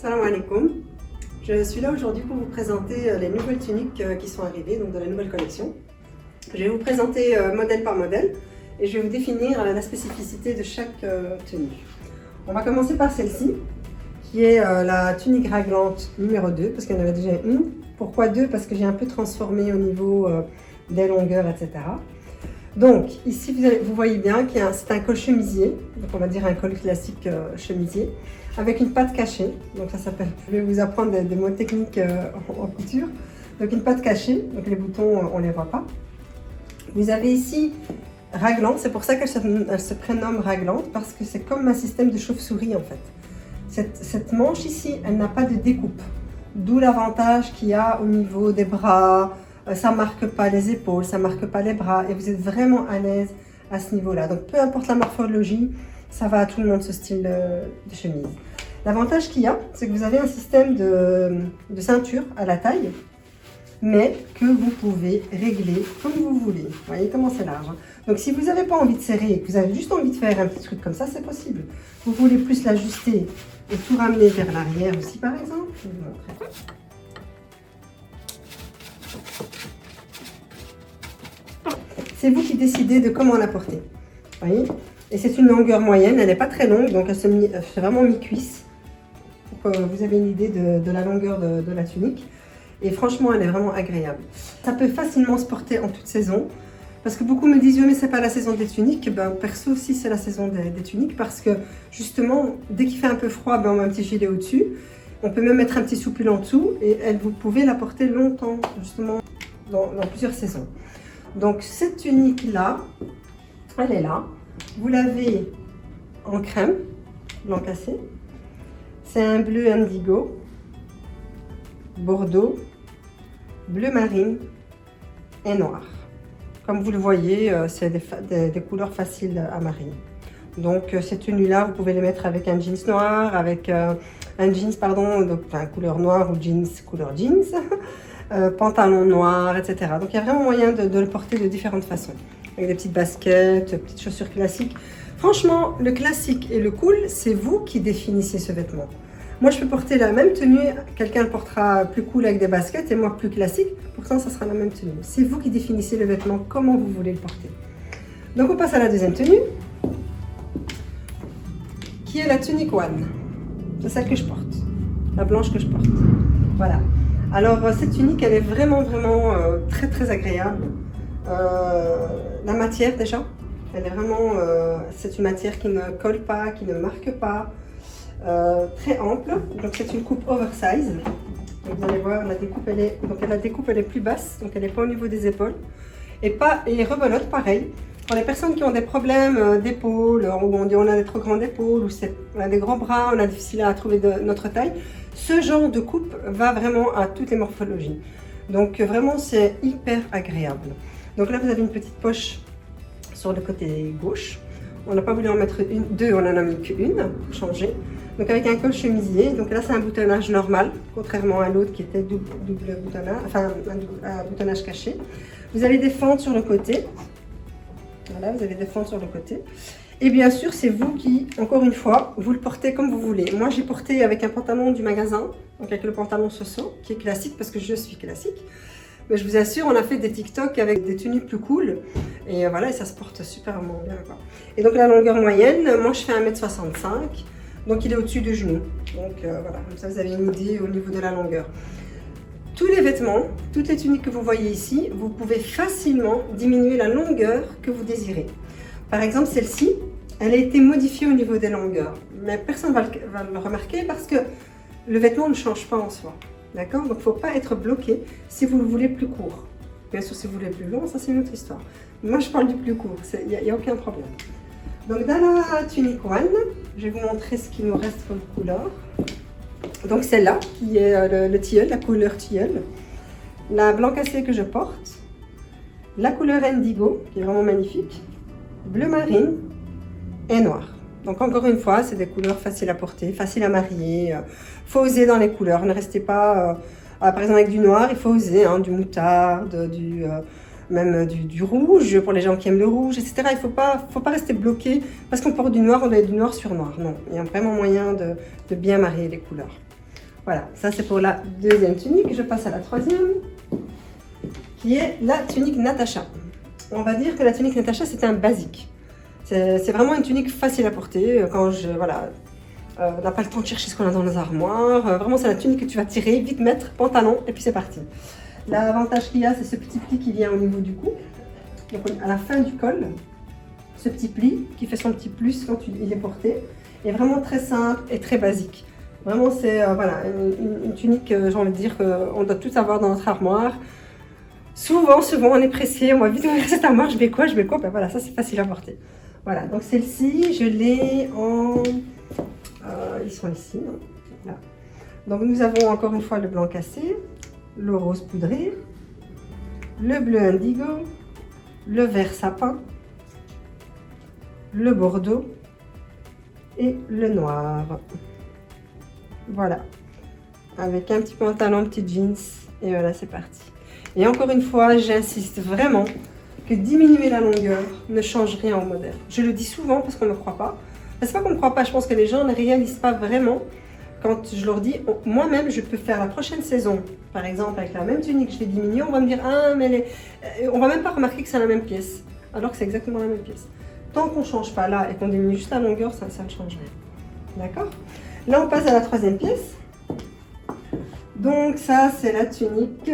Salam alaikum. Je suis là aujourd'hui pour vous présenter les nouvelles tuniques qui sont arrivées, donc de la nouvelle collection. Je vais vous présenter modèle par modèle et je vais vous définir la spécificité de chaque tenue. On va commencer par celle-ci, qui est la tunique raglante numéro 2, parce qu'il y en avait déjà une. Pourquoi 2? Parce que j'ai un peu transformé au niveau des longueurs, etc. Donc ici vous voyez bien que c'est un col chemisier, donc on va dire un col classique chemisier, avec une patte cachée. Donc ça s'appelle, je vais vous apprendre des mots techniques en couture. Donc une patte cachée, donc les boutons on ne les voit pas. Vous avez ici raglante, c'est pour ça qu'elle se prénomme raglante, parce que c'est comme un système de chauve-souris en fait. Cette manche ici, elle n'a pas de découpe, d'où l'avantage qu'il y a au niveau des bras. Ça ne marque pas les épaules, ça ne marque pas les bras et vous êtes vraiment à l'aise à ce niveau-là. Donc peu importe la morphologie, ça va à tout le monde ce style de chemise. L'avantage qu'il y a, c'est que vous avez un système de ceinture à la taille, mais que vous pouvez régler comme vous voulez. Vous voyez comment c'est large. Donc si vous n'avez pas envie de serrer et que vous avez juste envie de faire un petit truc comme ça, c'est possible. Vous voulez plus l'ajuster et tout ramener vers l'arrière aussi par exemple. Je vais vous montrer. C'est vous qui décidez de comment la porter. Voyez, et c'est une longueur moyenne, elle n'est pas très longue, donc elle fait vraiment mi-cuisse. Pour que vous avez une idée de la longueur de la tunique. Et franchement, elle est vraiment agréable. Ça peut facilement se porter en toute saison. Parce que beaucoup me disent, oui, mais c'est pas la saison des tuniques. Ben, perso aussi, c'est la saison des tuniques. Parce que justement, dès qu'il fait un peu froid, ben, on met un petit gilet au-dessus. On peut même mettre un petit soupul en dessous. Et vous pouvez la porter longtemps, justement, dans plusieurs saisons. Donc cette tunique là, elle est là. Vous l'avez en crème, blanc cassé. C'est un bleu indigo, bordeaux, bleu marine et noir. Comme vous le voyez, c'est des couleurs faciles à marier. Donc cette tenue là, vous pouvez les mettre avec un jeans noir, avec un jeans pardon, donc, enfin, couleur noire ou jeans couleur jeans. Pantalon noir, etc. Donc il y a vraiment moyen de le porter de différentes façons. Avec des petites baskets, petites chaussures classiques. Franchement, le classique et le cool, c'est vous qui définissez ce vêtement. Moi, je peux porter la même tenue, quelqu'un le portera plus cool avec des baskets et moi plus classique. Pourtant, ça sera la même tenue. C'est vous qui définissez le vêtement, comment vous voulez le porter. Donc on passe à la deuxième tenue, qui est la tunique one. C'est celle que je porte, la blanche que je porte. Voilà. Alors cette tunique, elle est vraiment très agréable. La matière déjà, elle est vraiment, c'est une matière qui ne colle pas, qui ne marque pas, très ample. Donc c'est une coupe oversize. Donc, vous allez voir, la découpe elle est plus basse, donc elle n'est pas au niveau des épaules. Et rebelote pareil. Pour les personnes qui ont des problèmes d'épaules, où on dit on a des trop grandes épaules, ou on a des grands bras, on a difficile à trouver notre taille, ce genre de coupe va vraiment à toutes les morphologies. Donc vraiment c'est hyper agréable. Donc là vous avez une petite poche sur le côté gauche. On n'a pas voulu en mettre deux, on en a mis qu'une, pour changer. Donc avec un col chemisier, donc là c'est un boutonnage normal, contrairement à l'autre qui était double boutonnage, enfin un boutonnage caché. Vous avez des fentes sur le côté. Voilà, vous avez des fentes sur le côté. Et bien sûr, c'est vous qui, encore une fois, vous le portez comme vous voulez. Moi, j'ai porté avec un pantalon du magasin, donc avec le pantalon Soso, qui est classique parce que je suis classique. Mais je vous assure, on a fait des TikTok avec des tenues plus cool. Et voilà, et ça se porte super bien, quoi. Et donc la longueur moyenne, moi je fais 1m65, donc il est au-dessus du genou. Donc voilà, comme ça vous avez une idée au niveau de la longueur. Tous les vêtements, toutes les tuniques que vous voyez ici, vous pouvez facilement diminuer la longueur que vous désirez. Par exemple, celle-ci, elle a été modifiée au niveau des longueurs. Mais personne ne va le remarquer parce que le vêtement ne change pas en soi. D'accord? Donc il ne faut pas être bloqué si vous le voulez plus court. Bien sûr, si vous voulez plus long, ça c'est une autre histoire. Moi, je parle du plus court, il n'y a aucun problème. Donc dans la tunique one, je vais vous montrer ce qu'il nous reste comme couleur. Donc celle-là, qui est le tilleul, la couleur tilleul. La blanc cassé que je porte. La couleur indigo, qui est vraiment magnifique. Bleu marine et noir. Donc encore une fois, c'est des couleurs faciles à porter, faciles à marier. Faut oser dans les couleurs, ne restez pas... par exemple avec du noir, il faut oser, hein, du moutarde, même du rouge, pour les gens qui aiment le rouge, etc. Il ne faut pas rester bloqué, parce qu'on porte du noir, on a du noir sur noir. Non, il y a vraiment moyen de bien marier les couleurs. Voilà, ça c'est pour la deuxième tunique. Je passe à la troisième, qui est la tunique Natacha. On va dire que la tunique Natacha, c'est un basique. C'est vraiment une tunique facile à porter quand on n'a pas le temps de chercher ce qu'on a dans nos armoires. Vraiment, c'est la tunique que tu vas tirer, vite mettre, pantalon, et puis c'est parti. L'avantage qu'il y a, c'est ce petit pli qui vient au niveau du cou. Donc à la fin du col, ce petit pli qui fait son petit plus quand il est porté, est vraiment très simple et très basique. Vraiment, c'est une tunique, j'ai envie de dire qu'on doit tous avoir dans notre armoire. Souvent, on est pressé, on va vite ouvrir cette armoire, je mets quoi, ben voilà, ça c'est facile à porter. Voilà, donc celle-ci, je l'ai en... ils sont ici, là. Donc nous avons encore une fois le blanc cassé, le rose poudré, le bleu indigo, le vert sapin, le bordeaux et le noir. Voilà, avec un petit pantalon, un petit jeans, et voilà, c'est parti. Et encore une fois, j'insiste vraiment que diminuer la longueur ne change rien au modèle. Je le dis souvent parce qu'on ne me croit pas. C'est pas qu'on ne me croit pas, je pense que les gens ne réalisent pas vraiment quand je leur dis, moi-même, je peux faire la prochaine saison, par exemple, avec la même tunique, je vais diminuer, on va me dire, ah, mais on va même pas remarquer que c'est la même pièce, alors que c'est exactement la même pièce. Tant qu'on ne change pas là et qu'on diminue juste la longueur, ça ne change rien. D'accord? Là, on passe à la troisième pièce. Donc ça, c'est la tunique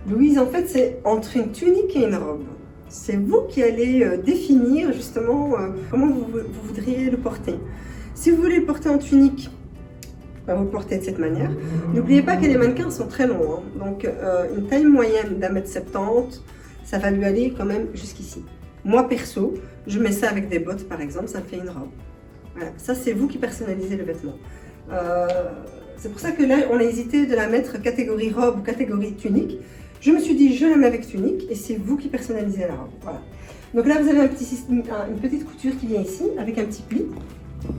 Louise. En fait, c'est entre une tunique et une robe. C'est vous qui allez définir justement comment vous voudriez le porter. Si vous voulez le porter en tunique, vous le portez de cette manière. N'oubliez pas que les mannequins sont très longs. Hein. Donc une taille moyenne d'1m70, ça va lui aller quand même jusqu'ici. Moi perso, je mets ça avec des bottes par exemple, ça me fait une robe. Voilà. Ça c'est vous qui personnalisez le vêtement. C'est pour ça que là on a hésité de la mettre catégorie robe ou catégorie tunique. Je me suis dit, je la mets avec tunique et c'est vous qui personnalisez la robe. Voilà. Donc là, vous avez une petite couture qui vient ici avec un petit pli,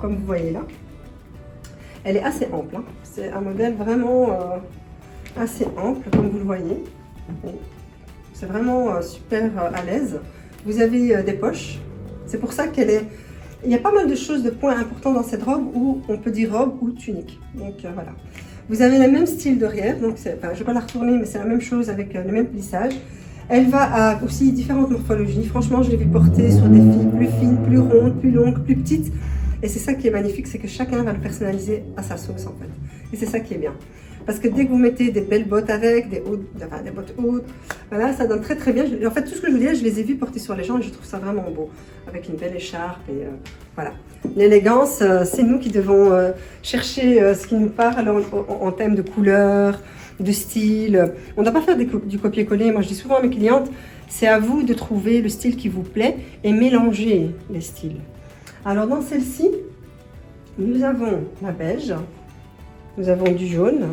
comme vous voyez là. Elle est assez ample. Hein. C'est un modèle vraiment assez ample, comme vous le voyez. C'est vraiment super à l'aise. Vous avez des poches. C'est pour ça qu'elle est... Il y a pas mal de choses, de points importants dans cette robe où on peut dire robe ou tunique. Donc voilà. Vous avez le même style derrière, donc je ne vais pas la retourner, mais c'est la même chose avec le même plissage. Elle va à aussi différentes morphologies. Franchement, je l'ai vu porter sur des filles plus fines, plus rondes, plus longues, plus petites. Et c'est ça qui est magnifique, c'est que chacun va le personnaliser à sa sauce en fait. Et c'est ça qui est bien. Parce que dès que vous mettez des belles bottes avec, des bottes hautes, voilà, ça donne très très bien. En fait, tout ce que je vous dis, je les ai vus porter sur les gens et je trouve ça vraiment beau. Avec une belle écharpe et voilà. L'élégance, c'est nous qui devons chercher ce qui nous parle en termes de couleur, de style. On ne doit pas faire du copier-coller. Moi, je dis souvent à mes clientes, c'est à vous de trouver le style qui vous plaît et mélanger les styles. Alors, dans celle-ci, nous avons la beige, nous avons du jaune,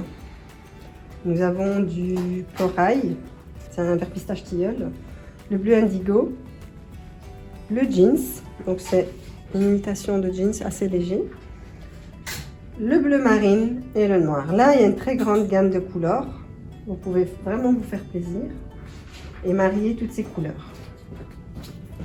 nous avons du corail, c'est un vert pistache tilleul, le bleu indigo, le jeans, donc c'est une imitation de jeans assez léger, le bleu marine et le noir. Là, il y a une très grande gamme de couleurs. Vous pouvez vraiment vous faire plaisir et marier toutes ces couleurs.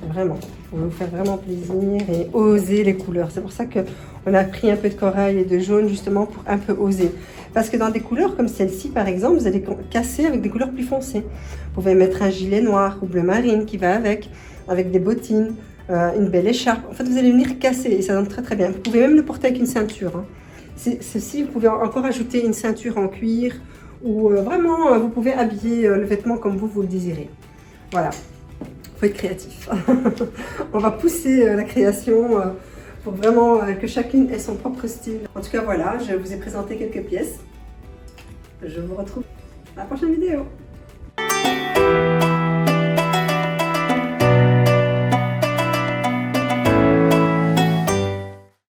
Vraiment, vous pouvez vous faire vraiment plaisir et oser les couleurs. C'est pour ça qu'on a pris un peu de corail et de jaune justement pour un peu oser. Parce que dans des couleurs comme celle-ci, par exemple, vous allez casser avec des couleurs plus foncées. Vous pouvez mettre un gilet noir ou bleu marine qui va avec des bottines, une belle écharpe. En fait, vous allez venir casser et ça donne très très bien. Vous pouvez même le porter avec une ceinture. Hein. Ceci, vous pouvez encore ajouter une ceinture en cuir ou vraiment, vous pouvez habiller le vêtement comme vous le désirez. Voilà. Faut être créatif. On va pousser la création pour vraiment que chacune ait son propre style. En tout cas, voilà, je vous ai présenté quelques pièces. Je vous retrouve à la prochaine vidéo.